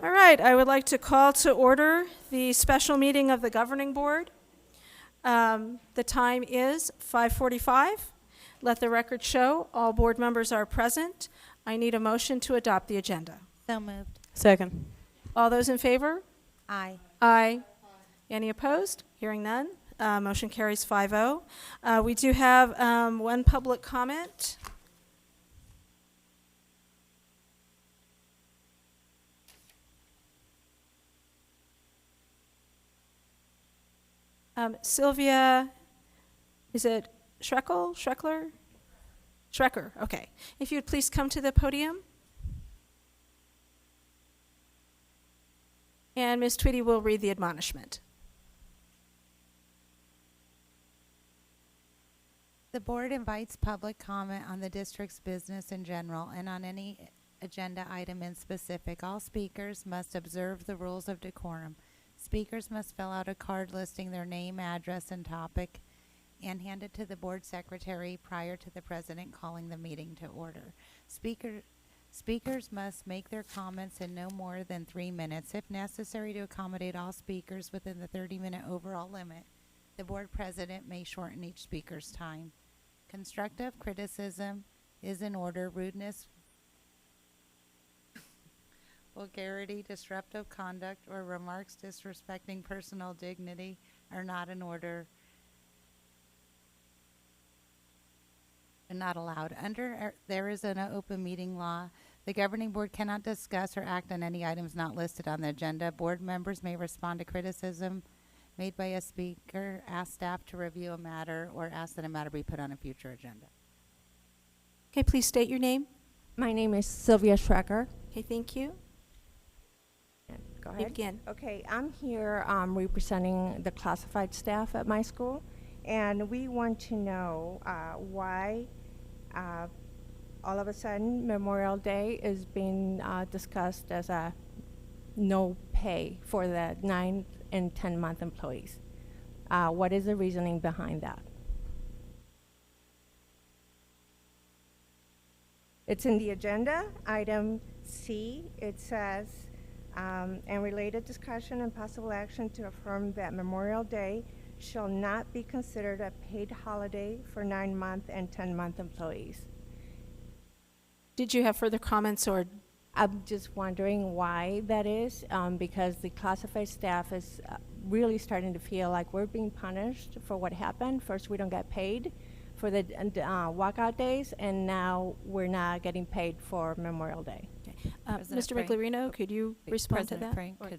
All right, I would like to call to order the special meeting of the Governing Board. The time is 5:45. Let the record show all board members are present. I need a motion to adopt the agenda. So moved. Second. All those in favor? Aye. Aye. Any opposed? Hearing none. Motion carries 5-0. We do have one public comment. Sylvia, is it Schrecker? Schrecker, okay. If you would please come to the podium. And Ms. Tweedy will read the admonishment. The board invites public comment on the district's business in general and on any agenda item in specific. All speakers must observe the rules of decorum. Speakers must fill out a card listing their name, address, and topic and hand it to the board secretary prior to the president calling the meeting to order. Speakers must make their comments in no more than 3 minutes. If necessary to accommodate all speakers within the 30-minute overall limit, the board president may shorten each speaker's time. Constructive criticism is in order. Rudeness, vulgarity, disruptive conduct, or remarks disrespecting personal dignity are not in order and not allowed. There is an open meeting law. The governing board cannot discuss or act on any items not listed on the agenda. Board members may respond to criticism made by a speaker, ask staff to review a matter, or ask that a matter be put on a future agenda. Okay, please state your name. My name is Sylvia Schrecker. Okay, thank you. Go You begin. Okay, I'm here representing the classified staff at my school, and we want to know why all of a sudden Memorial Day is being discussed as a no pay for the 9 and 10-month employees. What is the reasoning behind that? It's in the agenda, item C. It says, and related discussion and possible action to affirm that Memorial Day shall not be considered a paid holiday for 9-month and 10-month employees. Did you have further comments or? I'm just wondering why that is, because the classified staff is really starting to feel like we're being punished for what happened. First, we don't get paid for the walkout days, and now we're not getting paid for Memorial Day. Okay. President Mr. Frank, Miglorino, could you respond President to that? Frank, Or-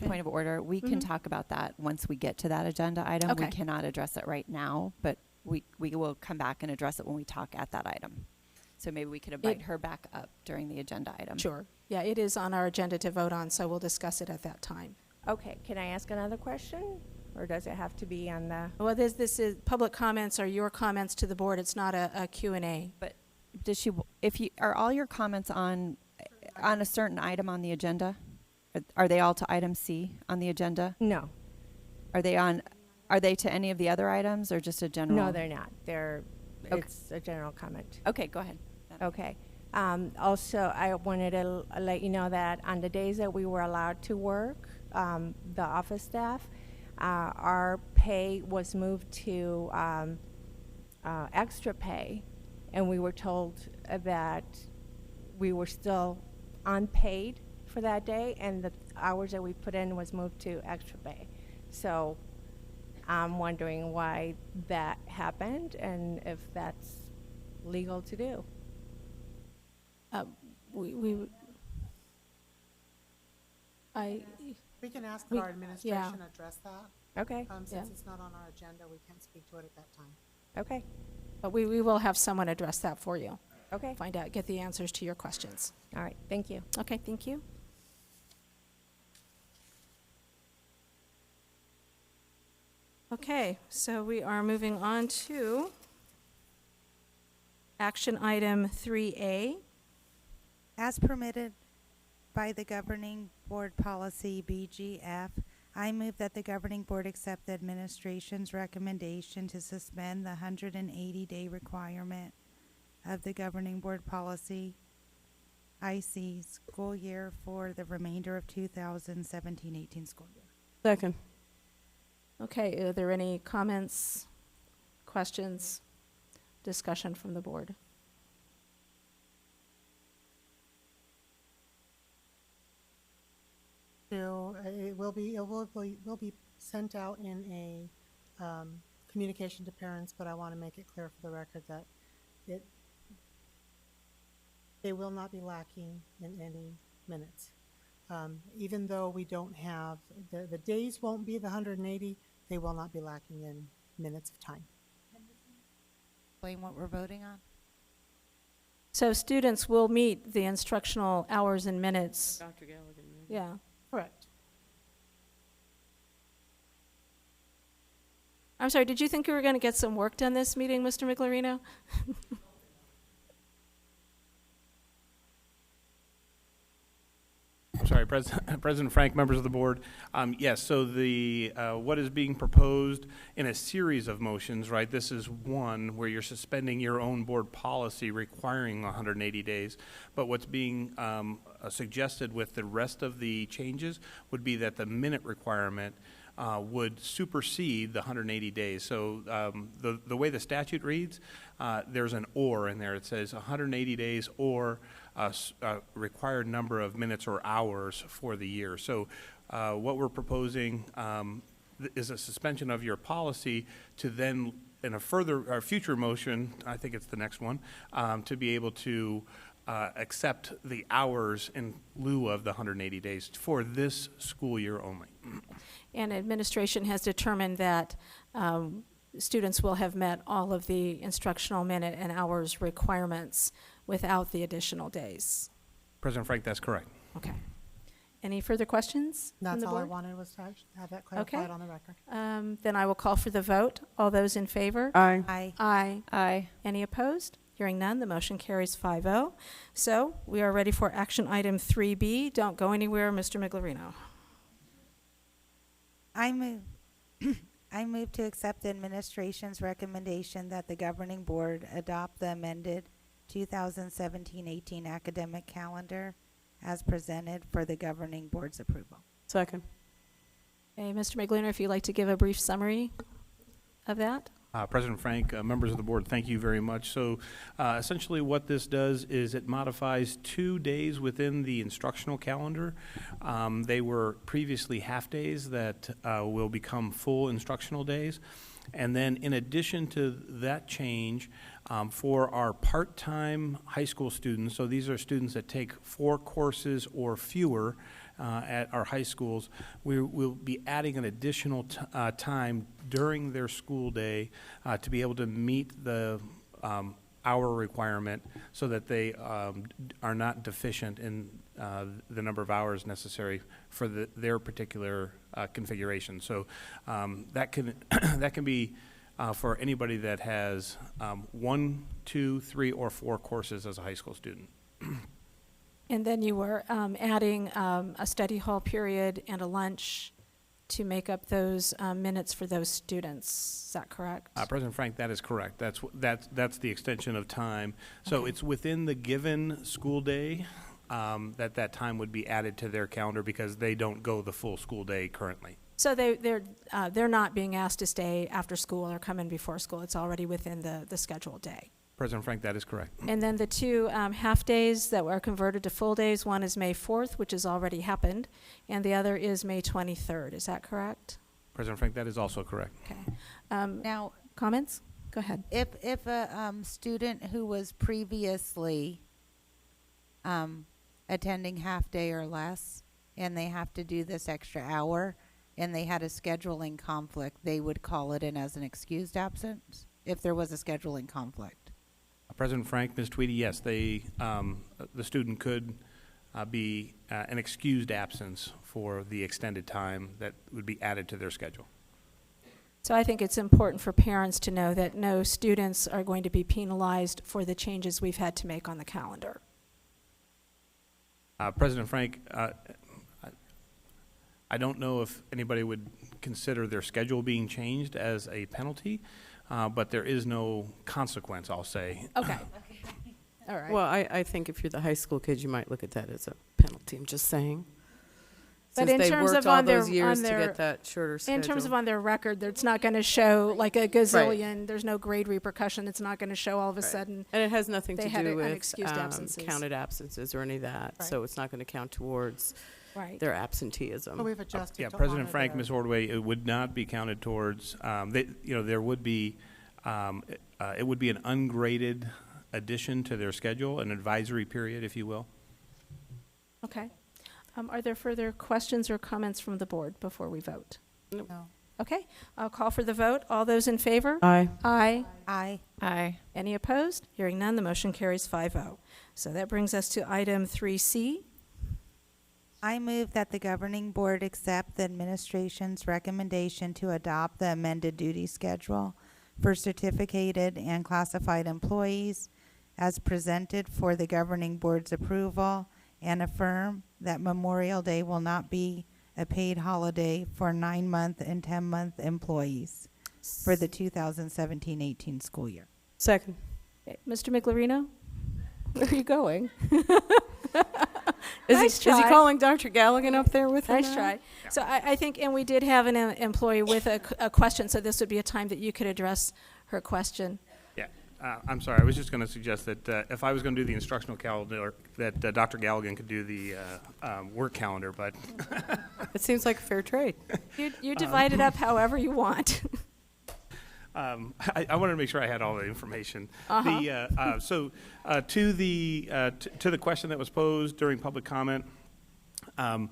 point of order. We can talk about that once we get to that agenda item. Okay. We cannot address it right now, but we will come back and address it when we talk at that item. So maybe we could invite her back up during the agenda item. Sure. Yeah, it is on our agenda to vote on, so we'll discuss it at that time. Okay, can I ask another question, or does it have to be on the? Well, this is public comments or your comments to the board. It's not a Q&A. But are all your comments on a certain item on the agenda? Are they all to item C on the agenda? No. Are they to any of the other items or just a general? No, they're not. Okay. It's a general comment. Okay, go ahead. Okay. Also, I wanted to let you know that on the days that we were allowed to work, the office staff, our pay was moved to extra pay, and we were told that we were still unpaid for that day, and the hours that we put in was moved to extra pay. So I'm wondering why that happened and if that's legal to do. We can ask We- our administration yeah. address that. Okay. Since Yeah. it's not on our agenda, we can't speak to it at that time. Okay. but we will have someone address that for you. Okay. Find out, get the answers to your questions. All right. Thank you. Okay, thank you. Okay, so we are moving on to action item 3A. As permitted by the governing board policy BGF, I move that the governing board accept the administration's recommendation to suspend the 180-day requirement of the governing board policy IC school year for the remainder of 2017-18 school year. Second. Okay, are there any comments, questions, discussion from the board? So it will be sent out in a communication to parents, but I want to make it clear for the record that they will not be lacking in any minutes. Even though we don't have, the days won't be the 180, they will not be lacking in minutes of time. Explain what we're voting on. So students will meet the instructional hours and minutes. Dr. Gallagher. Yeah. Correct. I'm sorry, did you think you were going to get some work done this meeting, Mr. Miglerino? I'm sorry, President Frank, members of the board. Yes, so the what is being proposed in a series of motions, right? This is one where you're suspending your own board policy requiring 180 days. But what's being suggested with the rest of the changes would be that the minute requirement would supersede the 180 days. So the way the statute reads, there's an or in there. It says 180 days or required number of minutes or hours for the year. So what we're proposing is a suspension of your policy to then, in a further or future motion, I think it's the next one, to be able to accept the hours in lieu of the 180 days for this school year only. And administration has determined that students will have met all of the instructional minute and hours requirements without the additional days. President Frank, that's correct. Okay. Any further questions from That's the all I board? wanted, was to have that clarified Okay. on the record. Then I will call for the vote. All those in favor? Aye. Aye. Aye. Aye. Any opposed? Hearing none, the motion carries 5-0. So we are ready for action item 3B. Don't go anywhere, Mr. Miglerino. I move, I move to accept the administration's recommendation that the governing board adopt the amended 2017-18 academic calendar as presented for the governing board's approval. Second. Okay, Mr. Miglerino, if you'd like to give a brief summary of that? President Frank, members of the board, thank you very much. So essentially what this does is it modifies 2 days within the instructional calendar. They were previously half days that will become full instructional days. And then in addition to that change, for our part-time high school students, so these are students that take 4 courses or fewer at our high schools, we will be adding an additional time during their school day to be able to meet the hour requirement so that they are not deficient in the number of hours necessary for their particular configuration. So that can be for anybody that has 1, 2, 3, or 4 courses as a high school student. And then you were adding a study hall period and a lunch to make up those minutes for those students. Is that correct? President Frank, that is correct. That's the extension of time. So Okay. it's within the given school day that time would be added to their calendar because they don't go the full school day currently. So they're not being asked to stay after school or come in before school. It's already within the scheduled day. President Frank, that is correct. And then the 2 half-days that were converted to full days, one is May 4th, which has already happened, and the other is May 23rd. Is that correct? President Frank, that is also correct. Okay. Now, Comments? Go ahead. if a student who was previously attending half day or less, and they have to do this extra hour, and they had a scheduling conflict, they would call it in as an excused absence if there was a scheduling conflict. President Frank, Ms. Tweedy, yes, the student could be an excused absence for the extended time that would be added to their schedule. So I think it's important for parents to know that no students are going to be penalized for the changes we've had to make on the calendar. President Frank, I don't know if anybody would consider their schedule being changed as a penalty, but there is no consequence, I'll say. Okay. All right. Well, I think if you're the high school kids, you might look at that as a penalty. I'm just saying. But Since in they terms worked of all on their- those years on to their- get that shorter schedule. In terms of on their record, it's not going to show like a gazillion, there's no grade repercussion. It's not going to show all of a Right. sudden. And it has nothing they to had do with unexcused absences. counted absences or any of that. Right. So it's not going to count towards Right. their absenteeism. So we've adjusted Yeah, to President honor Frank, their- Ms. Ordway, it would not be counted towards, there would be, it would be an ungraded addition to their schedule, an advisory period, if you will. Okay. Are there further questions or comments from the board before we vote? No. Okay, I'll call for the vote. All those in favor? Aye. Aye. Aye. Aye. Any opposed? Hearing none, the motion carries 5-0. So that brings us to item 3C. I move that the governing board accept the administration's recommendation to adopt the amended duty schedule for certificated and classified employees as presented for the governing board's approval, and affirm that Memorial Day will not be a paid holiday for 9-month and 10-month employees for the 2017-18 school year. Second. Okay, Mr. Miglerino, where are you going? Is he try. calling Dr. Galligan up there with him? Nice now? try. So I think, and we did have an employee with a question, so this would be a time that you could address her question. Yeah, I'm sorry, I was just going to suggest that if I was going to do the instructional calendar, that Dr. Galligan could do the work calendar, but It seems like a fair trade. You divide it up however you want. I wanted to make sure I had all the information. Uh-huh. To the question that was posed during public comment, what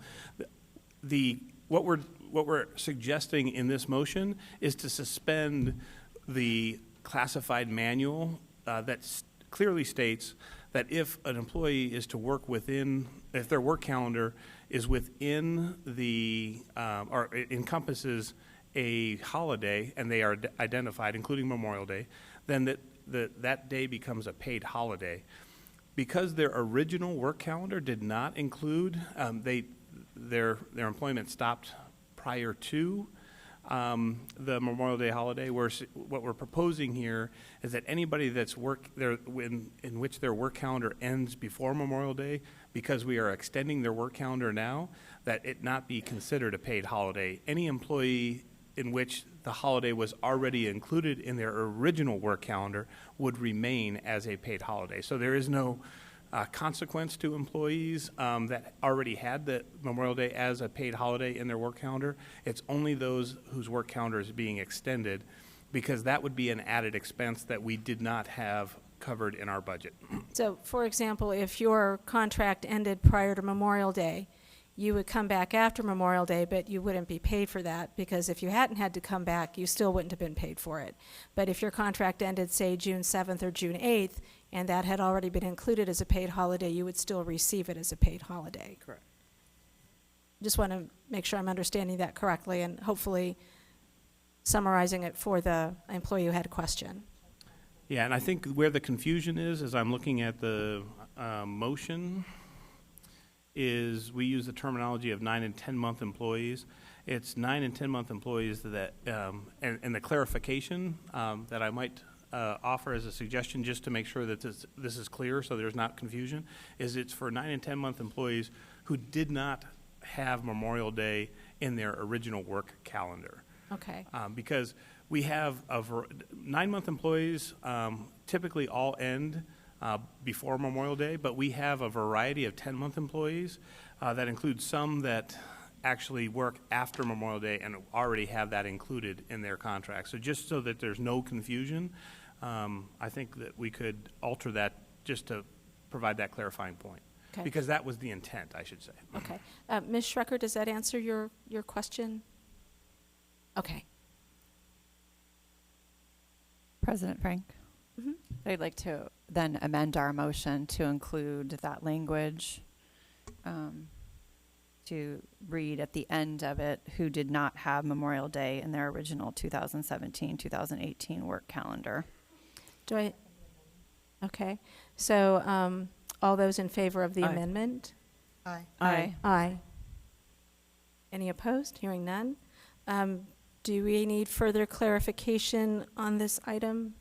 we're suggesting in this motion is to suspend the classified manual that clearly states that if an employee is to work within, if their work calendar is within the or it encompasses a holiday and they are identified, including Memorial Day, then that day becomes a paid holiday. Because their original work calendar did not include, their employment stopped prior to the Memorial Day holiday. What we're proposing here is that anybody that's in which their work calendar ends before Memorial Day, because we are extending their work calendar now, that it not be considered a paid holiday. Any employee in which the holiday was already included in their original work calendar would remain as a paid holiday. So there is no consequence to employees that already had the Memorial Day as a paid holiday in their work calendar. It's only those whose work calendar is being extended, because that would be an added expense that we did not have covered in our budget. So, for example, if your contract ended prior to Memorial Day, you would come back after Memorial Day, but you wouldn't be paid for that, because if you hadn't had to come back, you still wouldn't have been paid for it. But if your contract ended, say, June 7th or June 8th, and that had already been included as a paid holiday, you would still receive it as a paid holiday. Correct. Just want to make sure I'm understanding that correctly, and hopefully summarizing it for the employee who had a question. Yeah, and I think where the confusion is, as I'm looking at the motion, is we use the terminology of 9 and 10-month employees. It's 9 and 10-month employees that, and the clarification that I might offer as a suggestion, just to make sure that this is clear so there's not confusion, is it's for 9 and 10-month employees who did not have Memorial Day in their original work calendar. Okay. Because we have 9-month employees typically all end before Memorial Day, but we have a variety of 10-month employees that include some that actually work after Memorial Day and already have that included in their contract. So just so that there's no confusion, I think that we could alter that just to provide that clarifying point. Okay. Because that was the intent, I should say. Okay. Ms. Schrecker, does that answer your question? Okay. President Frank? Mhm. I'd like to then amend our motion to include that language, to read at the end of it, who did not have Memorial Day in their original 2017-2018 work calendar. Okay. So all those in favor of the Aye. amendment? Aye. Aye. Aye. Any opposed? Hearing none. Do we need further clarification on this item?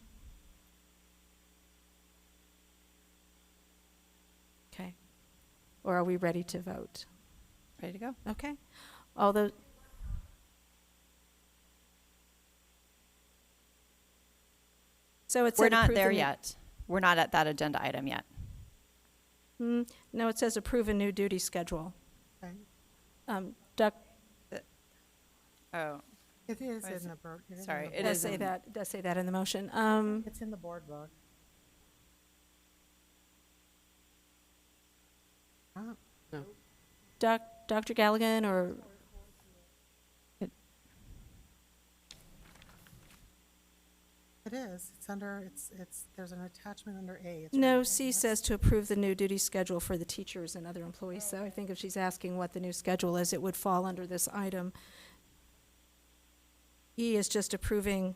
or are we ready to vote? Ready to go? Okay. All those. So it said We're not approve there the new- yet. We're not at that agenda item yet. No, it says approve a new duty schedule. Okay. Doc, Oh, It is What is in it? the board. It is in Sorry, the it board. does say in- that, does say that in the motion. It's in the board book. Ah, Dr. Galligan or, it is. It's under, there's an attachment under A. It's no, right C there. says to approve the new duty schedule for the teachers and other employees. So I think if she's asking what the new schedule is, it would fall under this item. E is just approving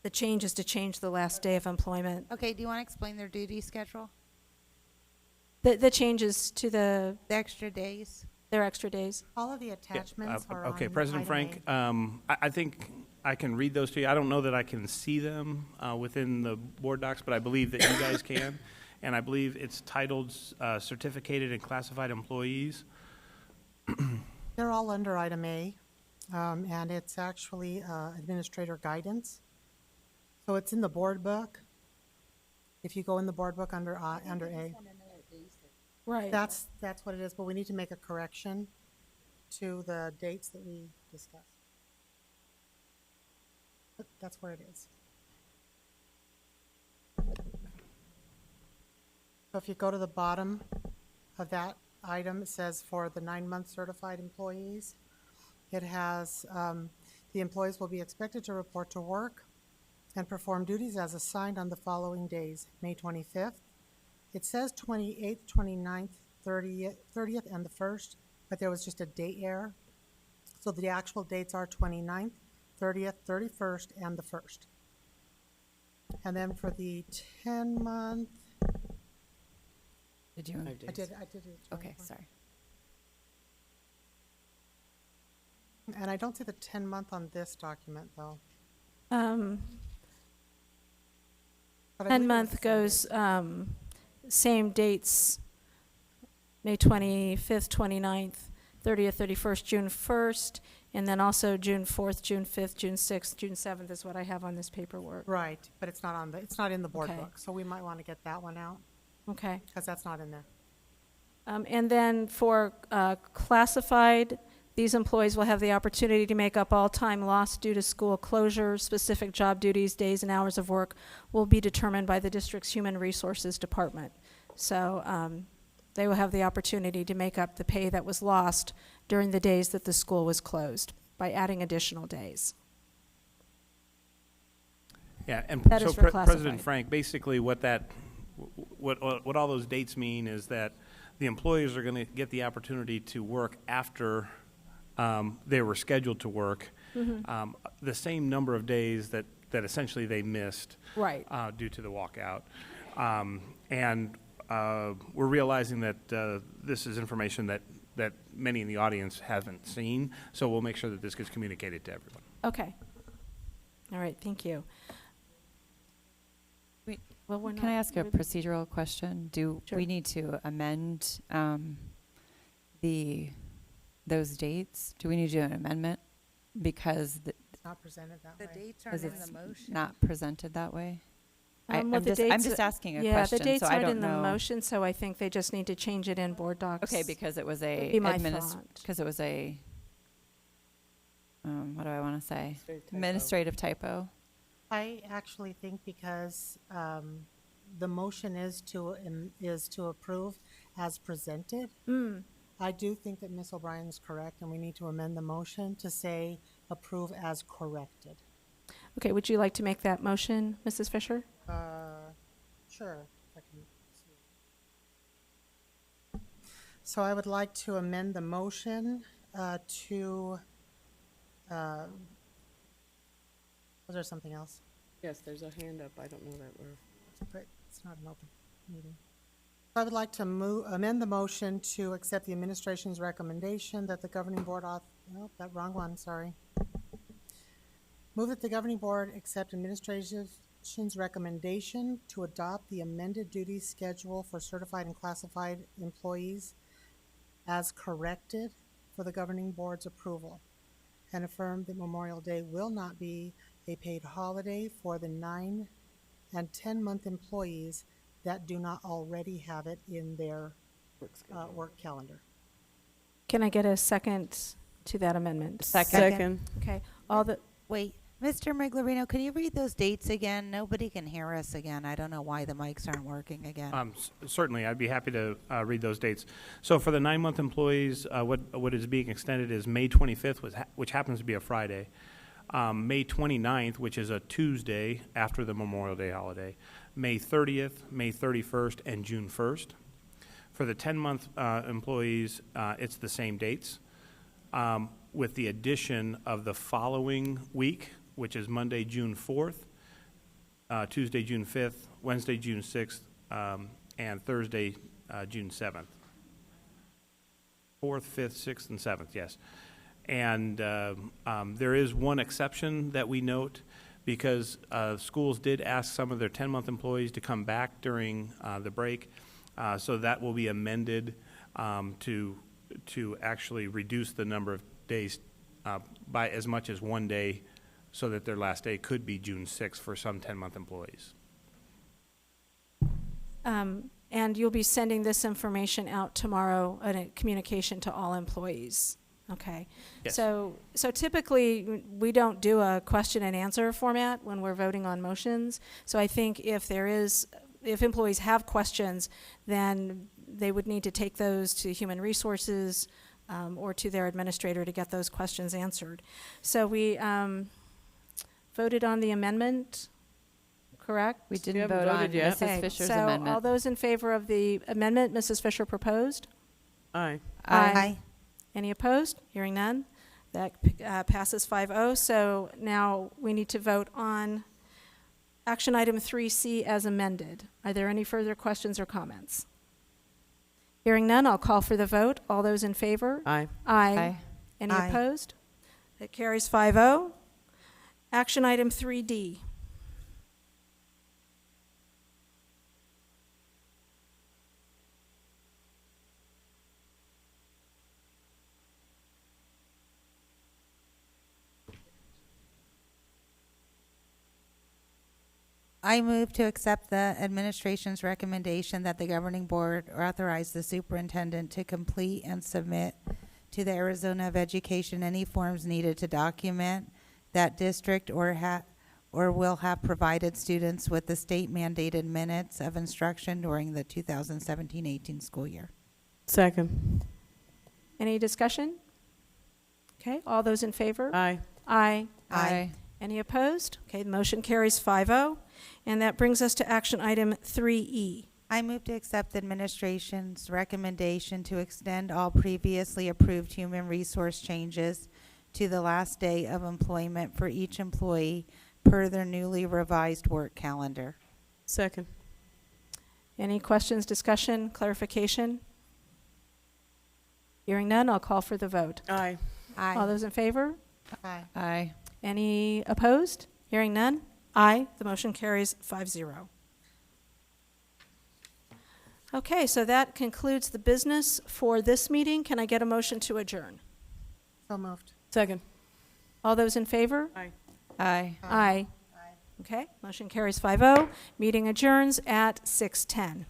the changes to change the last day of employment. Okay, do you want to explain their duty schedule? The changes to The extra days? their extra days. All of the attachments are on Okay, President item Frank, A. I think I can read those to you. I don't know that I can see them within the board docs, but I believe that you guys can. And I believe it's titled Certificated and Classified Employees. They're all under item A, and it's actually administrator guidance. So it's in the board book. If you go in the board book under A, Right. that's what it is, but we need to make a correction to the dates that we discussed. But that's where it is. So if you go to the bottom of that item, it says for the 9-month certified employees, it has, the employees will be expected to report to work and perform duties as assigned on the following days: May 25th. It says 28th, 29th, 30th, and the 1st, but there was just a date error. So the actual dates are 29th, 30th, 31st, and the 1st. And then for the 10-month, did you? 5 I days. did it. Okay, 24. sorry. And I don't see the 10-month on this document, though. But I believe it was 10-month the same goes, same dates, May 25th, 29th, 30th, 31st, June 1st, and then also June 4th, June 5th, June 6th, June 7th is what I have on this paperwork. Right, but it's not in the board Okay. book, so we might want to get that one out, Okay. because that's not in there. And then for classified, these employees will have the opportunity to make up all time lost due to school closure. Specific job duties, days, and hours of work will be determined by the district's Human Resources Department. So they will have the opportunity to make up the pay that was lost during the days that the school was closed by adding additional days. Yeah, and That so is for President classified. Frank, basically what all those dates mean is that the employees are going to get the opportunity to work after they were scheduled to work, the same number of days that essentially they missed Right. due to the walkout. And we're realizing that this is information that many in the audience haven't seen, so we'll make sure that this gets communicated to everyone. Okay. All right, thank you. Wait, Well, we're Can I not ask a really- procedural question? Do Sure. we need to amend those dates? Do we need to do an amendment because It's not presented that The way. dates aren't in it's the motion. not presented that way? Well, I'm the just dates- asking a Yeah, question, the dates so I aren't don't in the know. motion, so I think they just need to change it in board docs. Okay, because it was Would be my thought. because it was a, what do I want to say? Administrative typo. Administrative typo. I actually think because the motion is to approve as presented. I do think that Ms. O'Brien is correct, and we need to amend the motion to say approve as corrected. Okay, would you like to make that motion, Mrs. Fisher? Sure. I can see. So I would like to amend the motion to, was there something else? Yes, there's a hand up. I don't know that we're. But it's not an open meeting. I would like to amend the motion to accept the administration's recommendation that the governing board no, that wrong one, sorry. Move that the governing board accept Administration's recommendation to adopt the amended duty schedule for certified and classified employees as corrected for the governing board's approval, and affirm that Memorial Day will not be a paid holiday for the 9 and 10-month employees that do not already have it in their work calendar. Can I get a second to that amendment? Second. Okay, all the, Wait, Mr. Miglerino, can you read those dates again? Nobody can hear us again. I don't know why the mics aren't working again. Certainly, I'd be happy to read those dates. So for the 9-month employees, what is being extended is May 25th, which happens to be a Friday, May 29th, which is a Tuesday after the Memorial Day holiday, May 30th, May 31st, and June 1st. For the 10-month employees, it's the same dates, with the addition of the following week, which is Monday, June 4th, Tuesday, June 5th, Wednesday, June 6th, and Thursday, June 7th. 4th, 5th, 6th, and 7th, yes. And there is one exception that we note, because schools did ask some of their 10-month employees to come back during the break. So that will be amended to actually reduce the number of days by as much as 1 day, so that their last day could be June 6th for some 10-month employees. and you'll be sending this information out tomorrow, a communication to all employees. Okay. Yes. So typically, we don't do a question and answer format when we're voting on motions. So I think if employees have questions, then they would need to take those to Human Resources or to their administrator to get those questions answered. So we voted on the amendment, correct? We didn't haven't vote on voted yet. Mrs. Okay, Fisher's so all amendment. those in favor of the amendment Mrs. Fisher proposed? Aye. Aye. Any opposed? Hearing none. That passes 5-0. So now we need to vote on action item 3C as amended. Are there any further questions or comments? Hearing none, I'll call for the vote. All those in favor? Aye. Aye. Any Aye. opposed? It carries 5-0. Action item 3D. I move to accept the administration's recommendation that the governing board authorize the superintendent to complete and submit to the Arizona of Education any forms needed to document that district or will have provided students with the state mandated minutes of instruction during the 2017-18 school year. Second. Any discussion? Okay, all those in favor? Aye. Aye. Aye. Any opposed? Okay, the motion carries 5-0. And that brings us to action item 3E. I move to accept the administration's recommendation to extend all previously approved human resource changes to the last day of employment for each employee per their newly revised work calendar. Second. Any questions, discussion, clarification? Hearing none, I'll call for the vote. Aye. All those in favor? Aye. Aye. Any opposed? Hearing none? Aye. The motion carries 5-0. Okay, so that concludes the business for this meeting. Can I get a motion to adjourn? So moved. Second. All those in favor? Aye. Aye. Aye. Okay, motion carries 5-0. Meeting adjourns at 6:10.